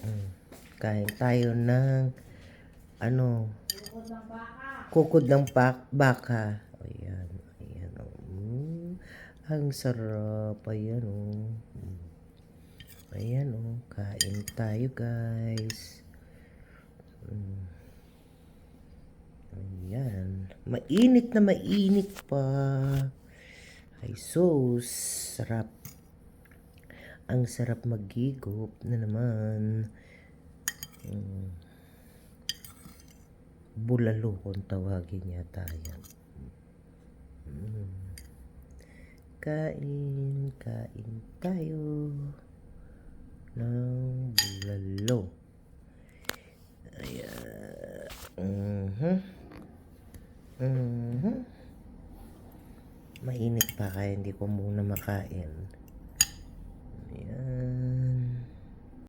Mm. Kain tayo ng ano, kukod ng baka. Ayan, ayan. Ang sarap. Ayan Ayan kain tayo guys. Ayan. Mainit na mainit pa. Ay sus, sarap. Ang sarap magigop na naman. Bulalo kung tawagin yata yan. Kain tayo ng bulalo. Ayan. Mainit pa kaya hindi ko muna makain.